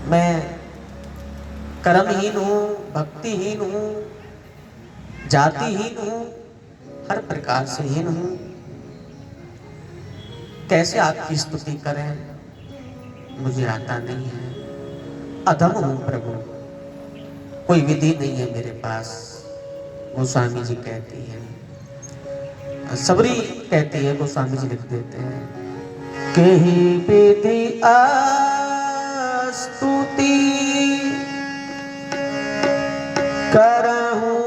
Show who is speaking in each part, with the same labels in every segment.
Speaker 1: मैं कर्महीन हूँ, भक्तिहीन हूँ, जातिहीन हूँ, हर प्रकार से हीन हूँ। कैसे आपकी स्तुति करें, मुझे आता नहीं है। अधम हूँ प्रभु, कोई विधि नहीं है मेरे पास। गोस्वामी जी कहती है, सबरी कहती है, गोस्वामी जी लिख देते हैं, कही विधि स्तुति करहूं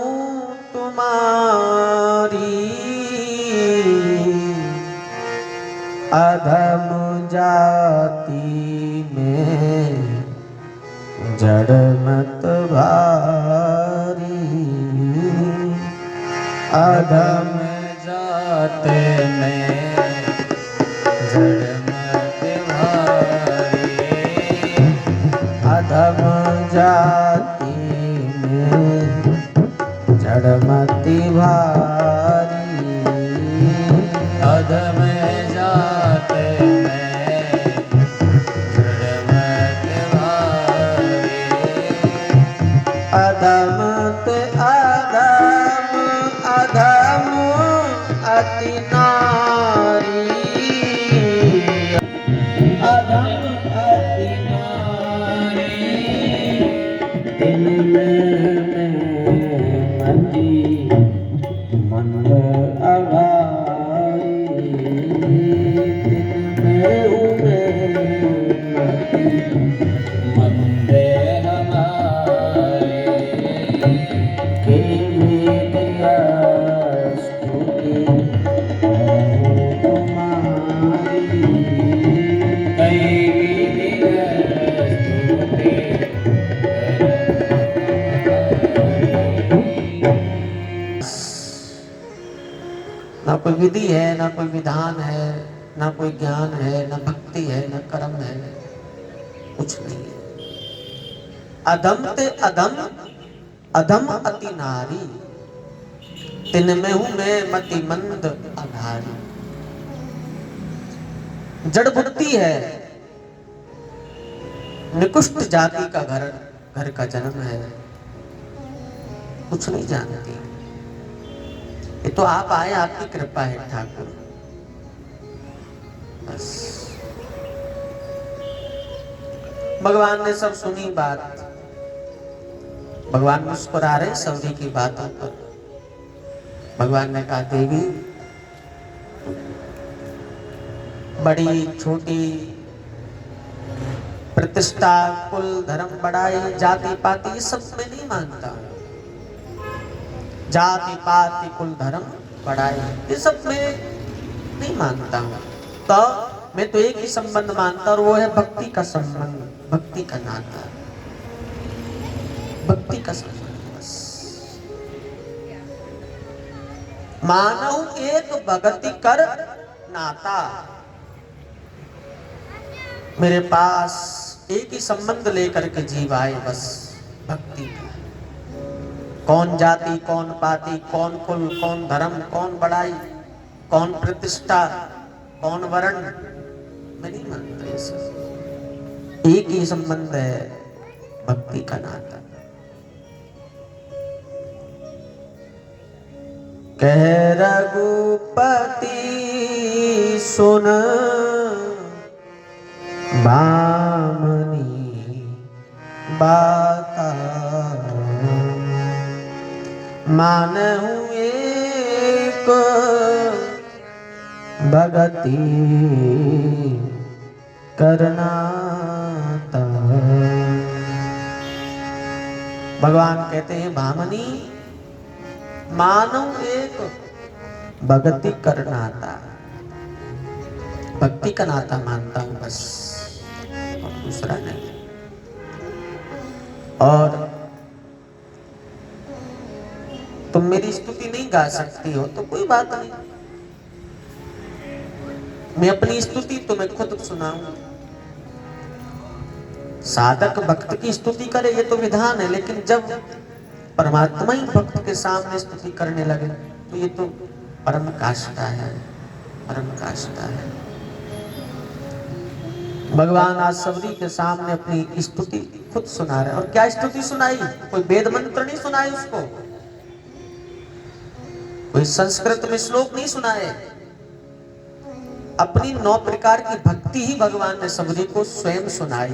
Speaker 1: तुम्हारी, अधम जाति में जड़ मत भारी, अधम जाति में जड़ मत भारी, अधम जाति में जड़ मत भारी, अधम जाति में जड़ मत भारी, अधम ते अधम अधम अति नारी, अधम अति नारी, दिल में मति मंद अघारी, दिल में मति मंद हमारी, के दिया स्तुति तुम्हारी, कई दिया स्तुति ना कोई विधि है, ना कोई विधान है, ना कोई ज्ञान है, ना भक्ति है, ना कर्म है, कुछ नहीं है। अधम ते अधम अधम अति नारी, तिन में हूं मैं मति मंद अघारी। जड़ बुद्धि है, निकृष्ट जाति का घर का जन्म है, कुछ नहीं जानती। ये तो आप आए, आपकी कृपा है ठाकुर, बस। भगवान ने सब सुनी बात, भगवान मुस्कुरा रहे सौरी की बातों पर। भगवान ने कहा, देवी बड़ी छोटी प्रतिष्ठा, कुल धर्म बढ़ाई, जाति पाति, ये सब मैं नहीं मानता हूं। जाति पाति कुल धर्म बढ़ाई, ये सब मैं नहीं मानता हूं। तो मैं तो एक ही संबंध मानता, और वो है भक्ति का संबंध, भक्ति का नाता, भक्ति का संबंध बस। मानव एक भक्ति कर नाता, मेरे पास एक ही संबंध लेकर के जीव आए, बस भक्ति का। कौन जाति, कौन पाति, कौन कुल, कौन धर्म, कौन बड़ाई, कौन प्रतिष्ठा, कौन वर्ण, मैं नहीं मानता ये सब। एक ही संबंध है, भक्ति का नाता। कह रघुपति सुन बामनी बाता, मानहु एक भगति करनाता। भगवान कहते हैं, भामनी मानव एक भक्ति करनाता, भक्ति का नाता मानता हूं बस, और दूसरा नहीं। और तुम मेरी स्तुति नहीं गा सकती हो तो कोई बात नहीं, मैं अपनी स्तुति तुम्हें खुद सुनाऊं। साधक भक्त की स्तुति करे ये तो विधान है, लेकिन जब परमात्मा ही भक्त के सामने स्तुति करने लगे तो ये तो परम काष्ठा है, परम काष्ठा है। भगवान आज सबरी के सामने अपनी स्तुति खुद सुना रहे। और क्या स्तुति सुनाई? कोई वेद मंत्र नहीं सुनाए उसको, कोई संस्कृत में श्लोक नहीं सुनाए, अपनी 9 प्रकार की भक्ति ही भगवान ने सबरी को स्वयं सुनाई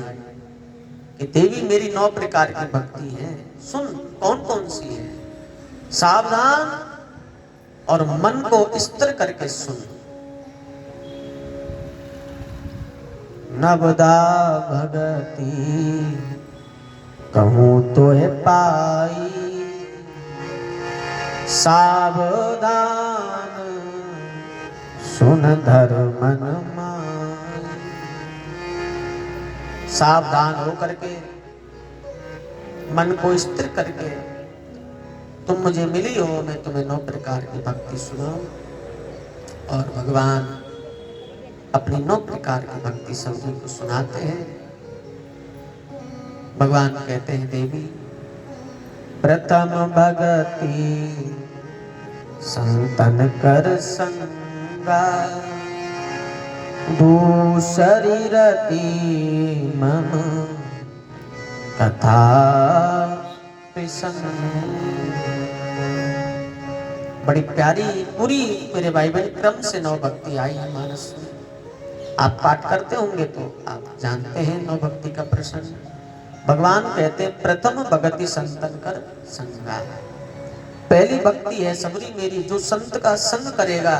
Speaker 1: कि देवी मेरी 9 प्रकार की भक्ति है, सुन कौन कौन सी है, सावधान और मन को स्थिर करके सुन। नवदा भगति कहूँ तो है पाई, सावधान सुन धर्मन माई। सावधान होकर के मन को स्थिर करके तुम मुझे मिली हो, मैं तुम्हें 9 प्रकार की भक्ति सुनाऊं। और भगवान अपनी 9 प्रकार की भक्ति सबरी को सुनाते हैं। भगवान कहते हैं देवी प्रथम भगति संतन कर संगा, दूसरी रति मम कथा प्रसंग। बड़ी प्यारी पूरी मेरे भाई बहन क्रम से 9 भक्ति आई है मानस में। आप पाठ करते होंगे तो आप जानते हैं 9 भक्ति का प्रसंग। भगवान कहते हैं प्रथम भगति संतन कर संगा, पहली भक्ति है सबरी मेरी, जो संत का संग करेगा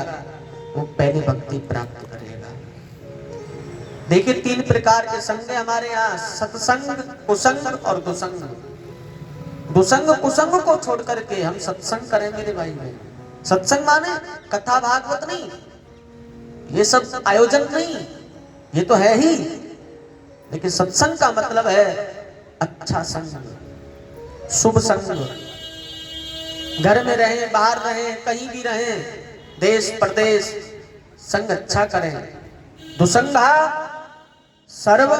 Speaker 1: वो पहली भक्ति प्राप्त करेगा। देखिए 3 प्रकार के संग है हमारे यहाँ, सत्संग, कुसंग और दुसंग। दुसंग कुसंग को छोड़ करके हम सत्संग करें मेरे भाई बहन। सत्संग माने कथा भागवत नहीं, ये सब आयोजन नहीं, ये तो है ही, लेकिन सत्संग का मतलब है अच्छा संग, शुभ संग। घर में रहें, बाहर रहें, कहीं भी रहें, देश प्रदेश, संग अच्छा करें। दुसंगा सर्व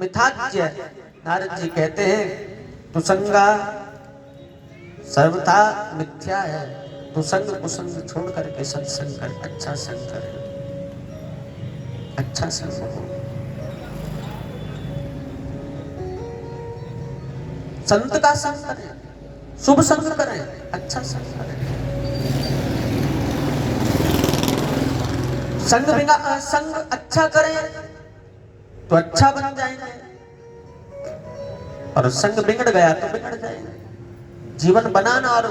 Speaker 1: मिथ्याज्य, नारद जी कहते हैं दुसंगा सर्वथा मिथ्या है। दुसंग कुसंग छोड़ करके सत्संग कर, अच्छा संग करें, अच्छा संग हो। संत का संग करें, शुभ संग करें, अच्छा संग करें। संग अच्छा करें तो अच्छा बन जाएंगे, और संग बिगड़ गया तो बिगड़ जाएंगे। जीवन बनाना और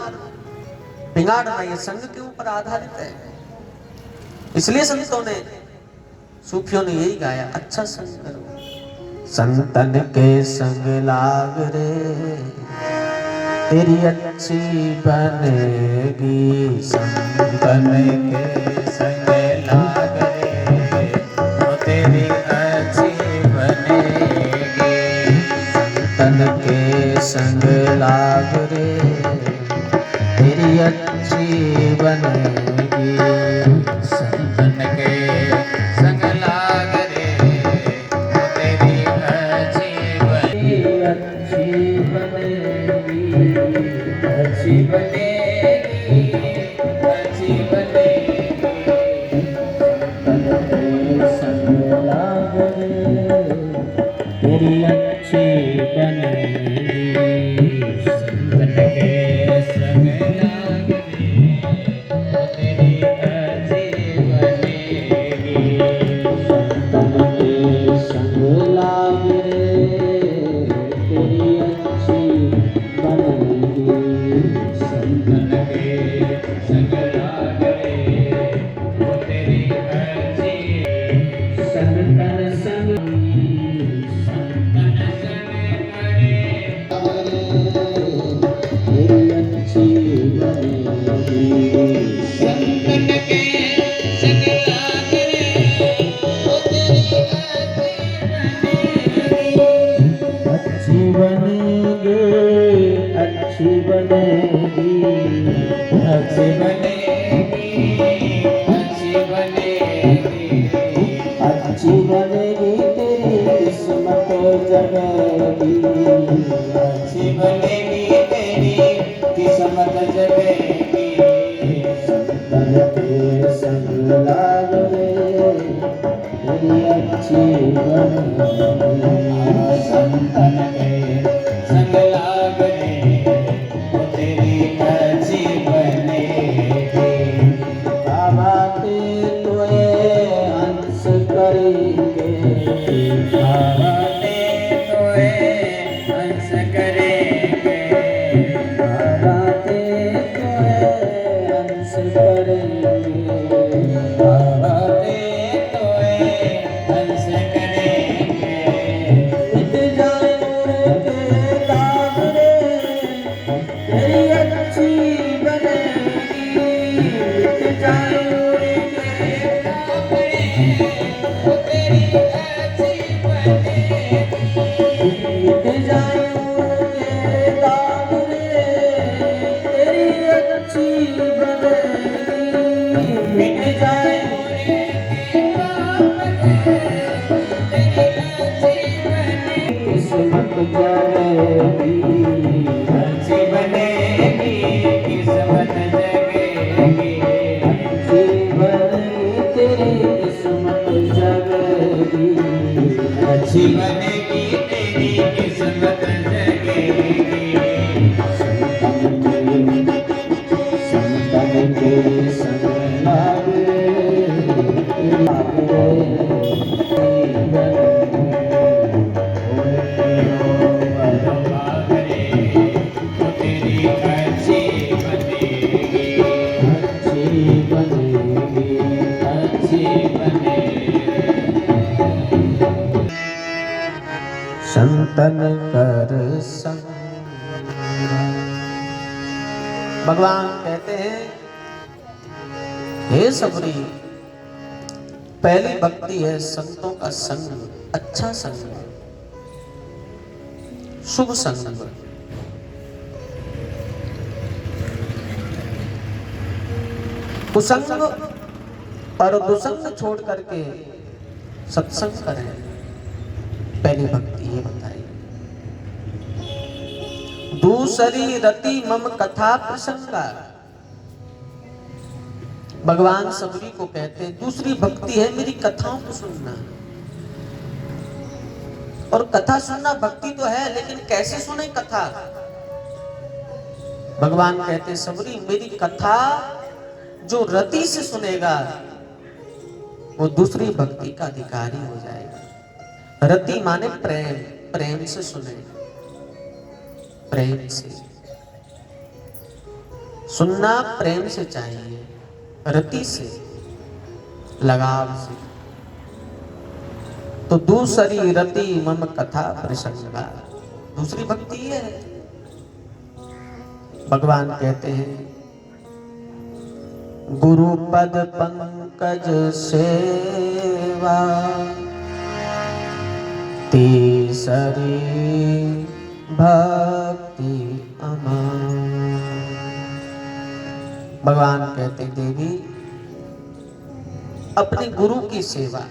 Speaker 1: बिगाड़ना ये संग के ऊपर आधारित है। इसलिए संतों ने, सूफियों ने यही गाया, अच्छा संग करो। संतन के संग लाग रे तेरी अच्छी बनेगी, संतन के संग लाग रे तो तेरी अच्छी बनेगी, संतन के संग लाग रे तेरी अच्छी बनेगी, संतन के संग लाग रे तो तेरी अच्छी बनेगी, अच्छी बनेगी, अच्छी बनेगी, अच्छी बनेगी, संतन के संग लाग रे तेरी अच्छी बनेगी, संतन के संग लाग रे तो तेरी अच्छी बनेगी, संतन के संग लाग रे तेरी अच्छी बनेगी, संतन के संग लाग रे तो तेरी अच्छी, संतन संग, संतन संग तेरी अच्छी बनेगी, संतन के संग लाग रे तो तेरी अच्छी बनेगी, अच्छी बनेगी, अच्छी बनेगी, अच्छी बनेगी, अच्छी बनेगी, तेरी किस्मत जगेगी, अच्छी बनेगी, तेरी किस्मत जगेगी, संतन के संग लाग रे तेरी अच्छी
Speaker 2: संतन के संग लाग रे वो तेरी अच्छी बनेगी।
Speaker 1: बाबा ते तोए हंस करेंगे,
Speaker 2: बाबा ते तोए हंस करेंगे।
Speaker 1: बाबा ते तोए हंस करेंगे,
Speaker 2: बाबा ते तोए हंस करेंगे।
Speaker 1: मिट जाए उनके दाग रे तेरी अच्छी बनेगी, मिट जाए उनके दाग रे
Speaker 2: वो तेरी अच्छी बनेगी।
Speaker 1: मिट जाए उनके दाग रे तेरी अच्छी बनेगी, मिट जाए किस्मत जाएगी,
Speaker 2: अच्छी बनेगी किस्मत जगेगी।
Speaker 1: जीवन तेरी किस्मत जगेगी,
Speaker 2: अच्छी बनेगी तेरी किस्मत जगेगी।
Speaker 1: संतन के संग लागे लागे जीवन
Speaker 2: वो तेरी अच्छी बनेगी।
Speaker 1: अच्छी बनेगी,
Speaker 2: अच्छी बनेगी।
Speaker 1: संतन कर संग। भगवान कहते हैं हे सबरी, पहली भक्ति है संतों का संग, अच्छा संग, शुभ संग। कुसंग और दुसंग छोड़ करके सत्संग करें, पहली भक्ति ये बताई। दूसरी रति मम कथा प्रसंगा, भगवान सबरी को कहते हैं दूसरी भक्ति है मेरी कथाओं को सुनना। और कथा सुनना भक्ति तो है, लेकिन कैसे सुने कथा? भगवान कहते हैं सबरी मेरी कथा जो रति से सुनेगा वो दूसरी भक्ति का अधिकारी हो जाएगा। रति माने प्रेम, प्रेम से सुने, प्रेम से सुनना, प्रेम से चाहिए, रति से, लगाव से। तो दूसरी रति मम कथा प्रसंगा, दूसरी भक्ति ये है। भगवान कहते हैं गुरु पद पंकज सेवा तीसरी भक्ति अमर। भगवान कहते देवी अपने गुरु की सेवा,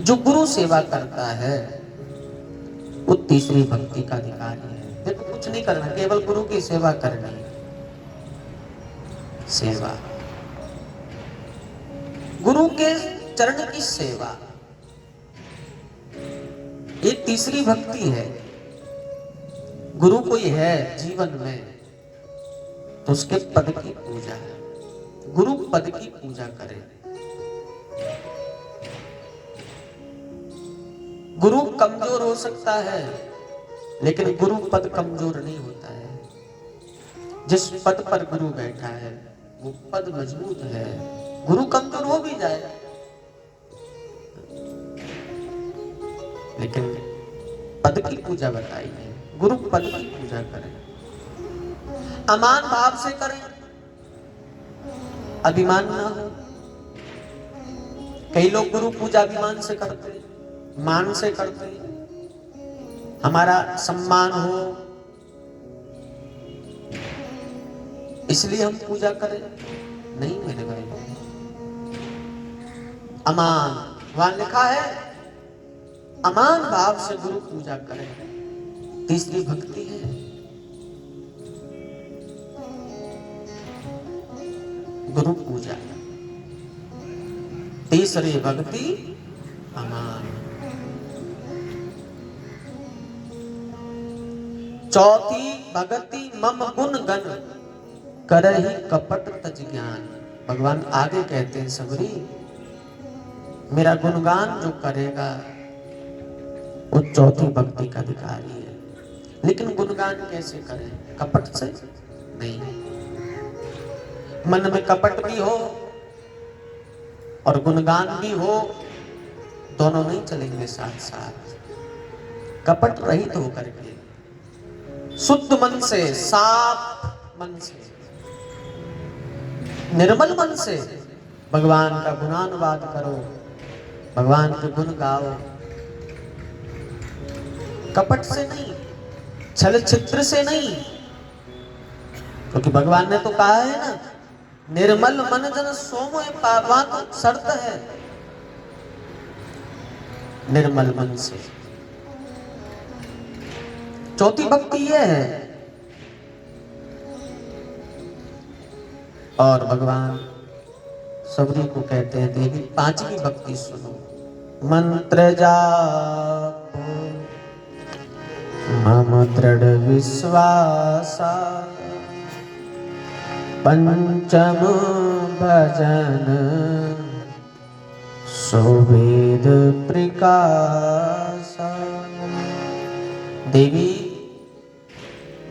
Speaker 1: जो गुरु सेवा करता है वो तीसरी भक्ति का अधिकारी है। देखो कुछ नहीं करना, केवल गुरु की सेवा करनी है। सेवा, गुरु के चरण की सेवा, ये तीसरी भक्ति है। गुरु कोई है जीवन में तो उसके पद की पूजा है, गुरु पद की पूजा करें। गुरु कमजोर हो सकता है लेकिन गुरु पद कमजोर नहीं होता है। जिस पद पर गुरु बैठा है वो पद मजबूत है। गुरु कमजोर हो भी जाए लेकिन पद की पूजा बताई है, गुरु पद की पूजा करें, अमान भाव से करें, अभिमान ना हो। कई लोग गुरु पूजा अभिमान से करते हैं, मान से करते हैं, हमारा सम्मान हो इसलिए हम पूजा करें। नहीं मेरे भाई, अमान, वहां लिखा है अमान भाव से गुरु पूजा करें, तीसरी भक्ति है। गुरु पूजा तीसरी भक्ति अमान, चौथी भक्ति मम गुण गण करहि कपट तज ज्ञान। भगवान आगे कहते हैं सबरी, मेरा गुणगान जो करेगा वो चौथी भक्ति का अधिकारी है। लेकिन गुणगान कैसे करें? कपट से नहीं, मन में कपट भी हो और गुणगान भी हो, दोनों नहीं चलेंगे साथ साथ। कपट रहित होकर के शुद्ध मन से, साफ मन से, निर्मल मन से भगवान का गुणानुवाद करो, भगवान के गुण गाओ। कपट से नहीं, छल छिद्र से नहीं, क्योंकि भगवान ने तो कहा है ना, निर्मल मन जन सोमोय पावन शर्त है। निर्मल मन से चौथी भक्ति यह है। और भगवान सबरी को कहते हैं देवी पांचवी भक्ति सुनो। मंत्र जाप मम दृढ़ विश्वासा, पंचम भजन सुवेद प्रकाशा। देवी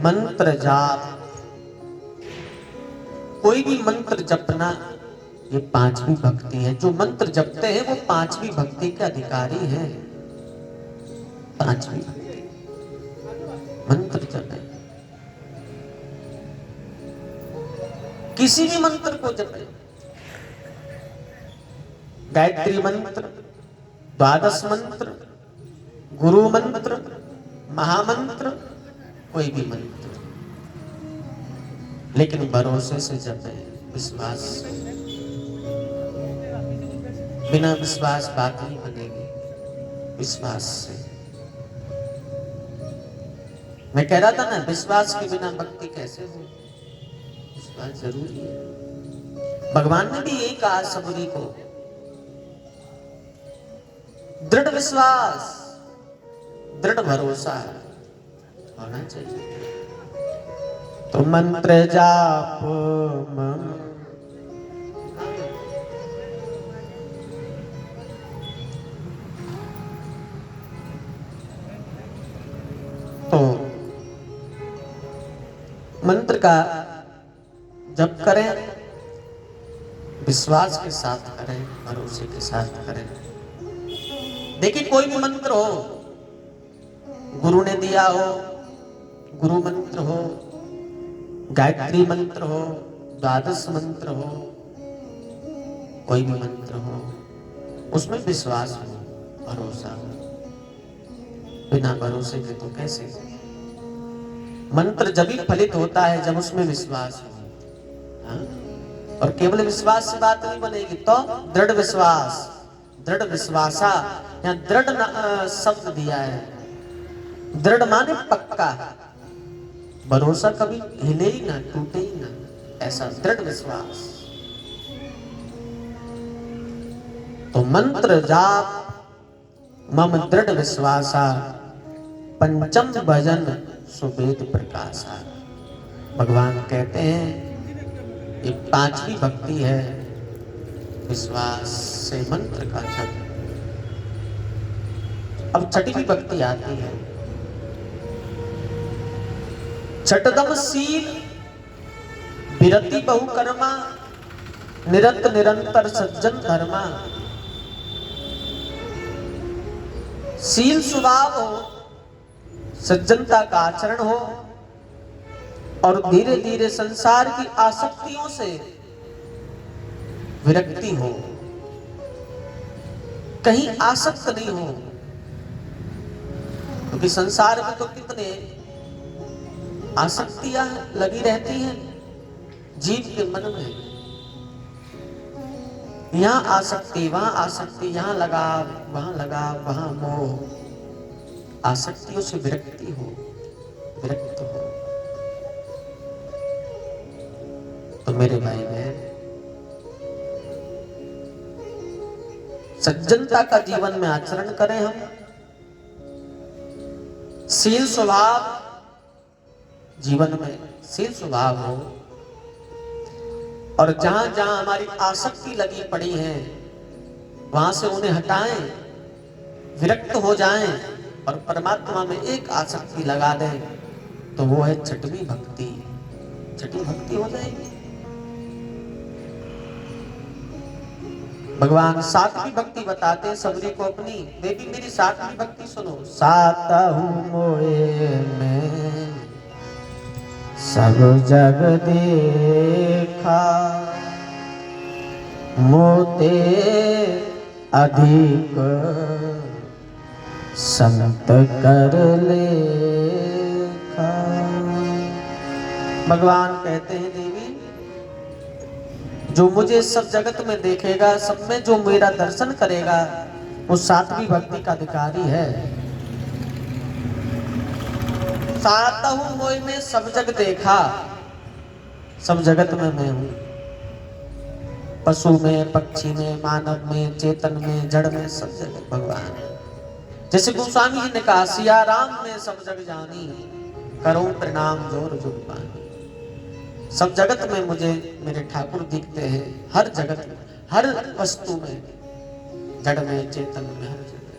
Speaker 1: मंत्र जाप, कोई भी मंत्र जपना, ये पांचवी भक्ति है। जो मंत्र जपते हैं वो पांचवी भक्ति के अधिकारी हैं। पांचवी भक्ति मंत्र जपे, किसी भी मंत्र को जपे, गायत्री मंत्र, द्वादश मंत्र, गुरु मंत्र, महामंत्र, कोई भी मंत्र, लेकिन भरोसे से जपे, विश्वास से। बिना विश्वास बात नहीं बनेगी, विश्वास से। मैं कह रहा था ना, विश्वास के बिना भक्ति कैसे हो? विश्वास जरूरी है। भगवान ने भी यही कहा सबरी को, दृढ़ विश्वास, दृढ़ भरोसा होना चाहिए। तो मंत्र जाप मम, तो मंत्र का जप करें, विश्वास के साथ करें, भरोसे के साथ करें। देखिए कोई भी मंत्र हो, गुरु ने दिया हो, गुरु मंत्र हो, गायत्री मंत्र हो, द्वादश मंत्र हो, कोई भी मंत्र हो, उसमें विश्वास हो, भरोसा हो। बिना भरोसे के तो कैसे? मंत्र जब भी फलित होता है जब उसमें विश्वास हो। हाँ? और केवल विश्वास से बात नहीं बनेगी, तो दृढ़ विश्वास, दृढ़ विश्वासा, यहाँ दृढ़ शब्द दिया है। दृढ़ माने पक्का, भरोसा कभी हिले ही ना, टूटे ही ना, ऐसा दृढ़ विश्वास। तो मंत्र जाप मम दृढ़ विश्वासा, पंचम भजन सुवेद प्रकाशा। भगवान कहते हैं ये पांचवी भक्ति है, विश्वास से मंत्र का जप। अब छठवीं भक्ति आती है, छठदम शील विरति बहुकर्मा, निरत निरंतर सज्जन धर्मा। शील स्वभाव हो, सज्जनता का आचरण हो, और धीरे धीरे संसार की आसक्तियों से विरक्ति हो, कहीं आसक्त नहीं हो। क्योंकि संसार में तो कितने आसक्तियां लगी रहती हैं जीव के मन में। यहाँ आसक्ति, वहां आसक्ति, यहाँ लगाव, वहां लगाव, वहां मोह। आसक्तियों से विरक्ति हो, विरक्त हो। तो मेरे भाई बहन, सज्जनता का जीवन में आचरण करें हम, शील स्वभाव जीवन में शील स्वभाव हो, और जहां जहां हमारी आसक्ति लगी पड़ी है वहां से उन्हें हटाएं, विरक्त हो जाएं और परमात्मा में एक आसक्ति लगा दें, तो वो है छठवीं भक्ति। छठी भक्ति हो जाएगी। भगवान सातवीं भक्ति बताते हैं सबरी को अपनी, देवी मेरी सातवीं भक्ति सुनो। सातहु मोए में सब जग देखा, मोते अधिक संत कर लेखा। भगवान कहते हैं देवी जो मुझे सब जगत में देखेगा, सब में जो मेरा दर्शन करेगा, वो सातवीं भक्ति का अधिकारी है। सातहु मोय में सब जग देखा, सब जगत में मैं हूं, पशु में, पक्षी में, मानव में, चेतन में, जड़ में, सब जगह भगवान है। जैसे गोस्वामी जी ने कहा सिया राम में सब जग जानी, करो प्रणाम जोर जुग पानी। सब जगत में मुझे मेरे ठाकुर दिखते हैं, हर जगत में, हर वस्तु में, जड़ में, चेतन में, हर जगह।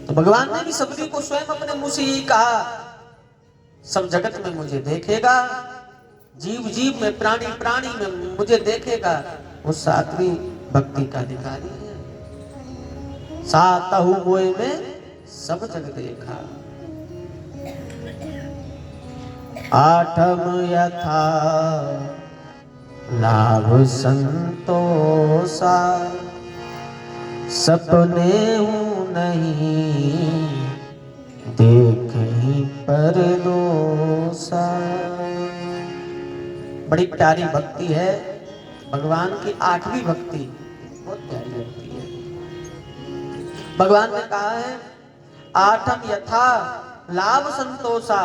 Speaker 1: तो भगवान ने भी सबरी को स्वयं अपने मुंह से ही कहा, सब जगत में मुझे देखेगा, जीव जीव में, प्राणी प्राणी में मुझे देखेगा, वो सातवीं भक्ति का अधिकारी है। सातहु मोय में सब जग देखा, आठम यथा लाभ संतोषा, सपने हूं नहीं देखे परदोषा। बड़ी प्यारी भक्ति है भगवान की आठवीं भक्ति, बहुत प्यारी भक्ति है। भगवान ने कहा है आठम यथा लाभ संतोषा।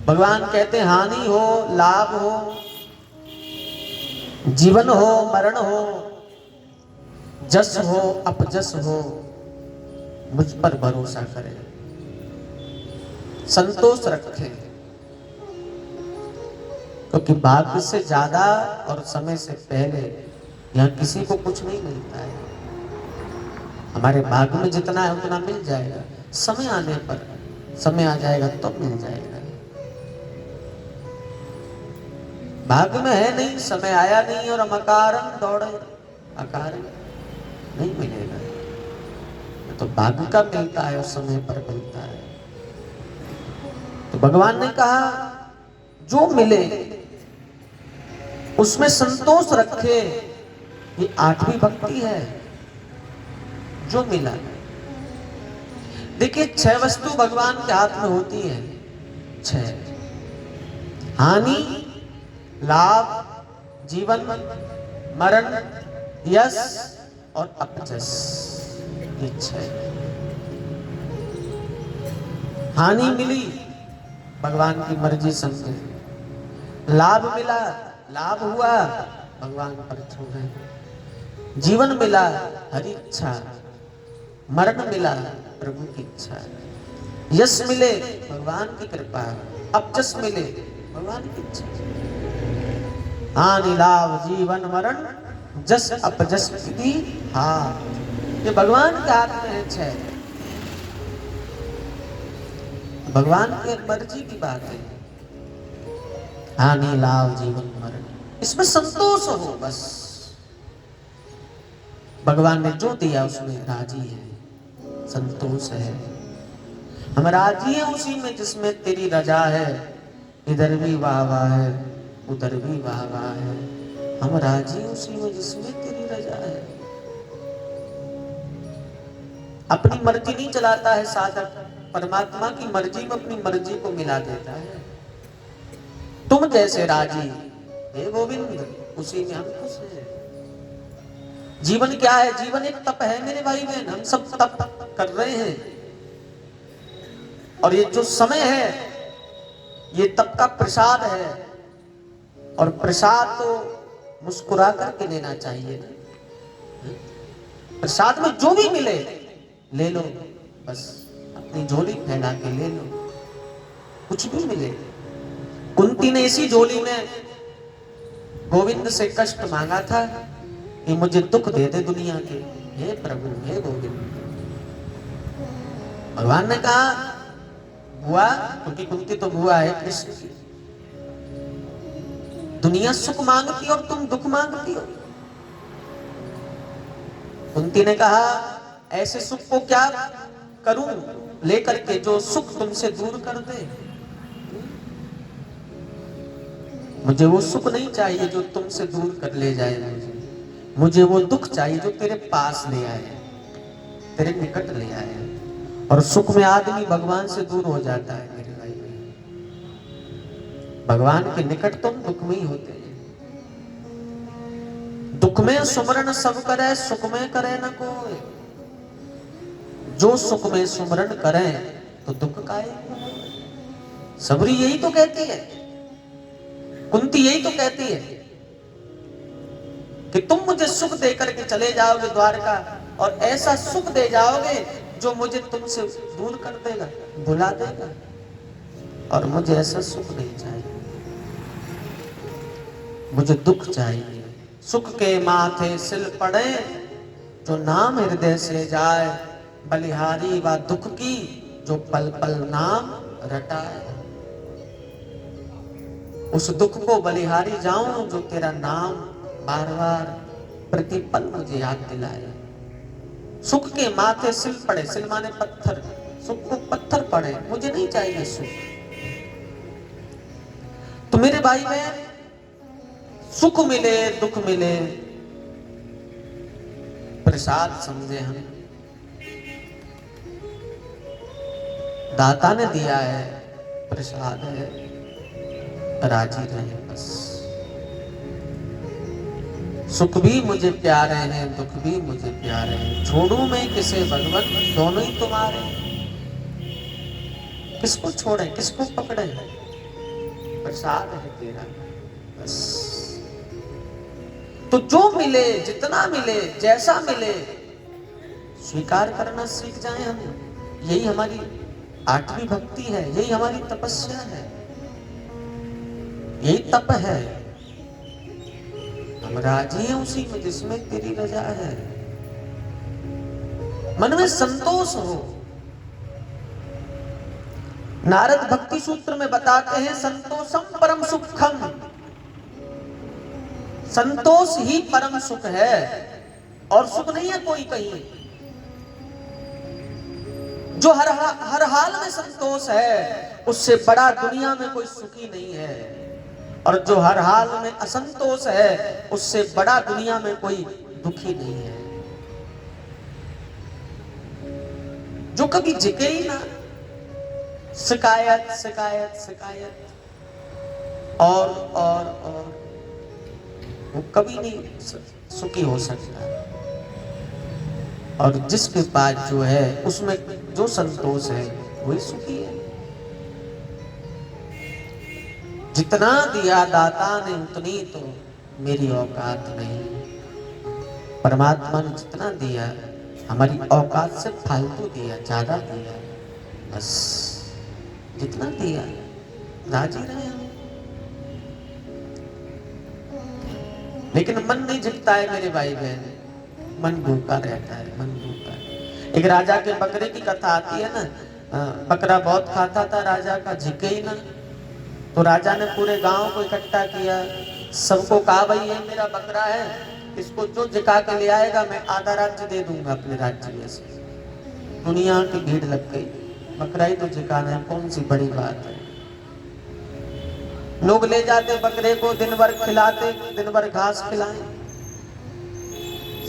Speaker 1: भगवान कहते हैं हानि हो, लाभ हो, जीवन हो, मरण हो, जस हो, अपजस हो, मुझ पर भरोसा करें, संतोष रखें, क्योंकि भाग्य से ज्यादा और समय से पहले यहाँ किसी को कुछ नहीं मिलता है। हमारे भाग्य में जितना है उतना मिल जाएगा, समय आने पर, समय आ जाएगा तो मिल जाएगा। भाग्य में है नहीं, समय आया नहीं और हम अकारण दौड़े, अकारण नहीं मिलेगा। तो भाग्य का मिलता है और समय पर मिलता है। तो भगवान ने कहा जो मिले उसमें संतोष रखे, ये आठवीं भक्ति है। जो मिला, देखिए 6 वस्तु भगवान के हाथ में होती है, 6, हानि, लाभ, जीवन, मरण, यश और अपजस, ये 6। हानि मिली, भगवान की मर्जी समझे, लाभ मिला, लाभ हुआ, भगवान पर छोड़े, जीवन मिला, हरि इच्छा, मरण मिला, प्रभु की इच्छा, यश मिले, भगवान की कृपा, अपजस मिले, भगवान की इच्छा। हानि, लाभ, जीवन, मरण, जस अपजस की हाथ, ये भगवान के हाथ में है 6। भगवान की मर्जी की बात है। हानि, लाभ, जीवन, मरण, इसमें संतोष हो बस। भगवान ने जो दिया उसमें राजी है, संतोष है। हम राजी हैं उसी में जिसमें तेरी रजा है। इधर भी वाह वाह है, उधर भी वाह वाह है, हम राजी हैं उसी में जिसमें तेरी रजा है। अपनी मर्जी नहीं चलाता है साधक, परमात्मा की मर्जी में अपनी मर्जी को मिला देता है। तुम जैसे राजी हे गोविंद, उसी में हम खुश हैं। जीवन क्या है? जीवन एक तप है मेरे भाई बहन, हम सब तप कर रहे हैं। और ये जो समय है ये तप का प्रसाद है, और प्रसाद तो मुस्कुरा करके लेना चाहिए ना। प्रसाद में जो भी मिले ले लो, बस अपनी झोली फैला के ले लो, कुछ भी मिले। कुंती ने इसी झोली में गोविंद से कष्ट मांगा था कि मुझे दुख दे दे दुनिया के, हे प्रभु हे गोविंद। भगवान ने कहा बुआ, क्योंकि कुंती तो बुआ है कृष्ण की, दुनिया सुख मांगती और तुम दुख मांगती हो। कुंती ने कहा ऐसे सुख को क्या करूं लेकर के जो सुख तुमसे दूर कर दे। मुझे वो सुख नहीं चाहिए जो तुमसे दूर कर ले जाए, मुझे वो दुख चाहिए जो तेरे पास ले आए, तेरे निकट ले आए। और सुख में आदमी भगवान से दूर हो जाता है मेरे भाई। भगवान के निकट तुम दुख में ही होते हैं। दुख में सुमरण सब करे, सुख में करे न कोई। जो सुख में सुमरण करे तो दुख काहे। सबरी यही तो कहती है, कुंती यही तो कहती है कि तुम मुझे सुख देकर के चले जाओगे द्वारका, और ऐसा सुख दे जाओगे जो मुझे तुमसे दूर कर देगा, भुला देगा। और मुझे ऐसा सुख नहीं चाहिए, मुझे दुख चाहिए। सुख के माथे सिल पड़े जो नाम हृदय से जाए, बलिहारी व दुख की जो पल पल नाम रटाए। उस दुख को बलिहारी जाऊं जो तेरा नाम बार बार प्रतिपल मुझे याद दिलाए। सुख के माथे सिल पड़े, सिल माने पत्थर, सुख को पत्थर पड़े, मुझे नहीं चाहिए सुख। तो मेरे भाई बहन, सुख मिले दुख मिले, प्रसाद समझे हम। दाता ने दिया है, प्रसाद है, राजी रहे बस। सुख भी मुझे प्यारे हैं, दुख भी मुझे प्यारे हैं, छोड़ूं मैं किसे भगवत, दोनों ही तुम्हारे। किसको छोड़े किसको पकड़े, प्रसाद है तेरा बस। तो जो मिले, जितना मिले, जैसा मिले, स्वीकार करना सीख जाए हम। यही हमारी 8वीं भक्ति है, यही हमारी तपस्या है, यही तप है। हम राजी हैं उसी में जिसमें तेरी रजा है। मन में संतोष हो। नारद भक्ति सूत्र में बताते हैं संतोषम परम सुखम, संतोष ही परम सुख है, और सुख नहीं है कोई कहीं। जो हर हाल में संतोष है, उससे बड़ा दुनिया में कोई सुखी नहीं है। और जो हर हाल में असंतोष है, उससे बड़ा दुनिया में कोई दुखी नहीं है। जो कभी झिके ही ना, शिकायत शिकायत शिकायत, और वो कभी नहीं सुखी हो सकता। और जिसके पास जो है उसमें जो संतोष है वही सुखी है। जितना दिया दाता ने उतनी तो मेरी औकात नहीं। परमात्मा ने जितना दिया हमारी औकात से फालतू दिया, ज्यादा दिया, बस जितना दिया राजी रहे हम। लेकिन मन नहीं झुकता है मेरे भाई बहन, मन भूखा रहता है, मन भूखा। एक राजा के बकरे की कथा आती है ना, बकरा बहुत खाता था, राजा का झिके ही ना। तो राजा ने पूरे गांव को इकट्ठा किया, सबको कहा भाई ये मेरा बकरा है, इसको जो झिका के ले आएगा मैं आधा राज्य दे दूंगा अपने राज्य में से। दुनिया की भीड़ लग गई, बकरा ही तो झिकाना है, कौन सी बड़ी बात है। लोग ले जाते बकरे को, दिन भर खिलाते, दिन भर घास खिलाए।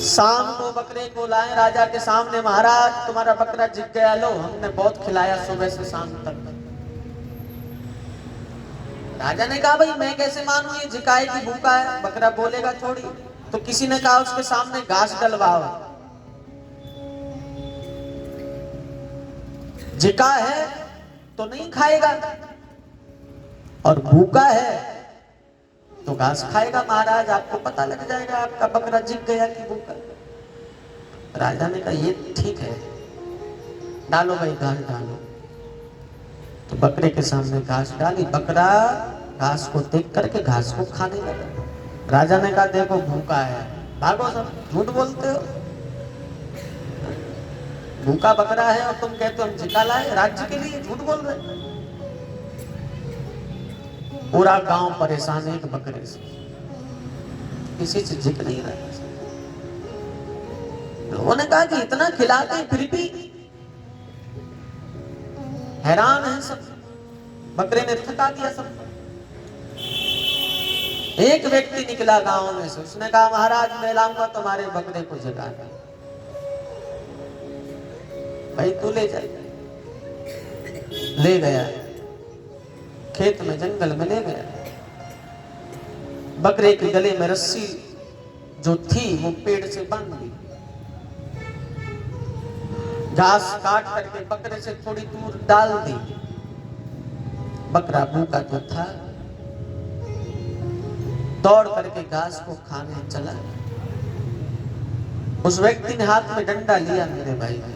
Speaker 1: शाम को बकरे को लाए राजा के सामने, महाराज तुम्हारा बकरा झिक गया, लो हमने बहुत खिलाया सुबह से शाम तक। राजा ने कहा भाई मैं कैसे मानूं ये झिकाए की भूखा है, बकरा बोलेगा थोड़ी। तो किसी ने कहा उसके सामने घास डलवाओ। झिका है तो नहीं खाएगा, और भूखा है तो घास खाएगा महाराज, आपको पता लग जाएगा आपका बकरा जिग गया कि भूखा। राजा ने कहा ये ठीक है, डालो भाई घास डालो। तो बकरे के सामने घास डाली, बकरा घास को देख करके घास को खाने लगा। राजा ने कहा देखो भूखा है, भागो सब, झूठ बोलते हो, भूखा बकरा है और तुम कहते हो हम जिका लाए राज्य के लिए, झूठ बोल रहे। पूरा गांव परेशान है एक बकरे से, किसी से जिक नहीं रहा। लोगों ने कहा कि इतना खिलाते फिर भी हैरान है सब, बकरे ने थका दिया सब। एक व्यक्ति निकला गांव में से, उसने कहा महाराज मैं लाऊंगा तुम्हारे बकरे को जगाने। भाई तू ले जा, ले गया खेत में, जंगल में ले गया। बकरे के गले में रस्सी जो थी वो पेड़ से बांध दी, घास काट करके बकरे से थोड़ी दूर डाल दी। बकरा भूखा तो था, दौड़ करके घास को खाने चला। उस व्यक्ति ने हाथ में डंडा लिया मेरे भाई ने,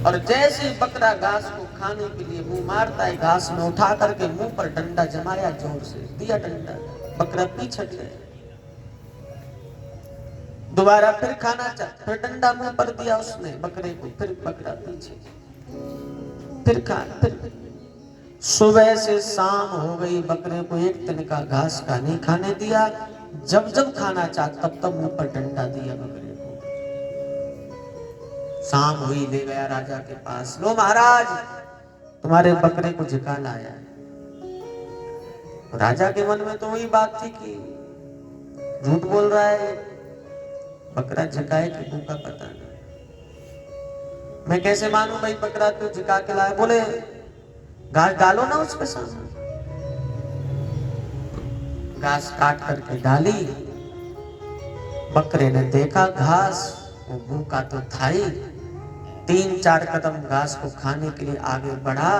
Speaker 1: और जैसे बकरा घास को खाने के लिए मुंह मारता है, घास में उठा करके मुंह पर डंडा जमाया, जोर से दिया डंडा, बकरा पीछे गया। दोबारा फिर खाना चाहा, फिर डंडा मुंह पर दिया उसने बकरे को, फिर बकरा पीछे, फिर खा, फिर सुबह से शाम हो गई, बकरे को एक तिनका घास का नहीं खाने दिया। जब जब खाना चाहा तब तब मुंह पर डंडा दिया बकरे को। शाम हुई, ले गया राजा के पास, लो महाराज तुम्हारे बकरे को जिका लाया है। राजा के मन में तो वही बात थी कि झूठ बोल रहा है, बकरा जिकाए कि भूखा पता नहीं। मैं कैसे मानूं भाई बकरा तू जिका के लाया? बोले घास डालो ना उसके सामने। घास काट करके डाली, बकरे ने देखा घास, वो भूखा तो था ही, 3-4 कदम घास को खाने के लिए आगे बढ़ा।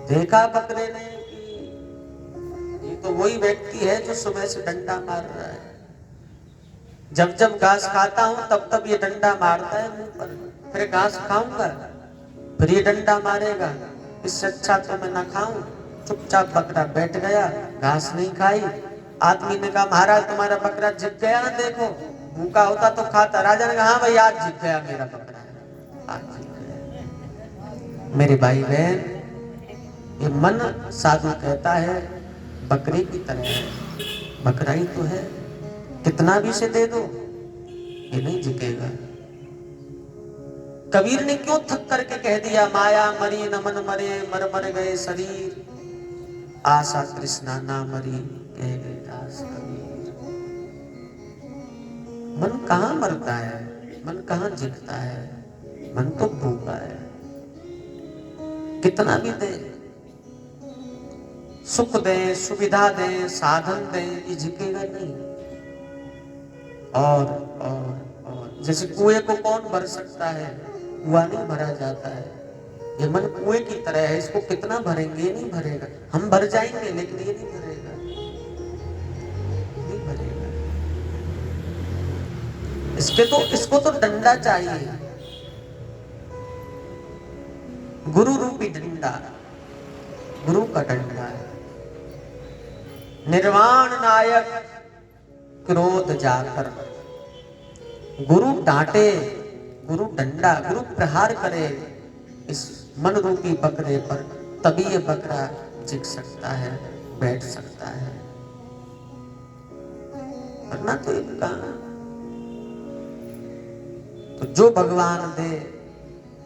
Speaker 1: देखा बकरे ने कि ये तो वही व्यक्ति है जो सुबह से डंडा मार रहा है, जब जब घास खाता हूं तब तब ये डंडा मारता है मुंह पर, फिर घास खाऊंगा फिर ये डंडा मारेगा, इससे अच्छा तो मैं ना खाऊं। चुपचाप बकरा बैठ गया, घास नहीं खाई। आदमी ने कहा महाराज तुम्हारा बकरा जिग गया ना, देखो भूखा होता तो खाता। राजा ने कहा हाँ भाई आज जिग गया मेरा बकरा, आज जिग गया। मेरे भाई बहन, ये मन साधु कहता है बकरे की तरह है, बकरा ही तो है, कितना भी से दे दो ये नहीं जिकेगा। कबीर ने क्यों थक करके कह दिया, माया मरी न मन मरे, मर मर गए शरीर, आशा तृष्णा ना मरी, कह गए दास कबीर। मन कहाँ मरता है, मन कहाँ जिगता है, मन तो भूखा है। कितना भी दे, सुख दे, सुविधा दे, साधन दे, ये जिकेगा नहीं। और जैसे कुएं को कौन भर सकता है, कुआं नहीं भरा जाता है। ये मन कुएं की तरह है, इसको कितना भरेंगे ये नहीं भरेगा। हम भर जाएंगे लेकिन ये नहीं भरेगा, नहीं भरेगा। इसको तो डंडा चाहिए, गुरु रूपी डंडा, गुरु का डंडा है। निर्वाण नायक क्रोध जाकर, गुरु डांटे, गुरु डंडा, गुरु प्रहार करे इस मन रूपी बकरे पर, तभी ये बकरा जिग सकता है, बैठ सकता है, वरना तो एक कहां। तो जो भगवान दे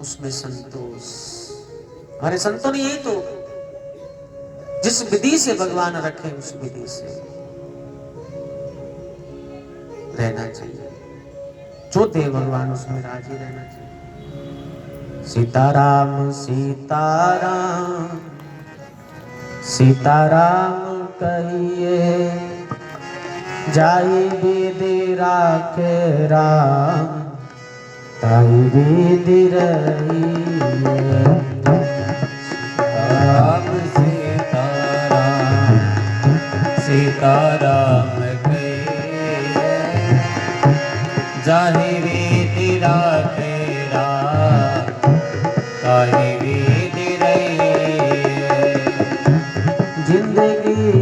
Speaker 1: उसमें संतोष। हमारे संतों ने यही तो, जिस विधि से भगवान रखे उस विधि से रहना चाहिए, जो दे भगवान उसमें राजी रहना चाहिए। सीताराम सीताराम सीताराम कहिए, जाई विधि राखे राम, ताई विधि रहिए।
Speaker 2: राम सीताराम सीताराम के जाहि वेद राखेरा ताहि वेद रहे
Speaker 1: जिंदगी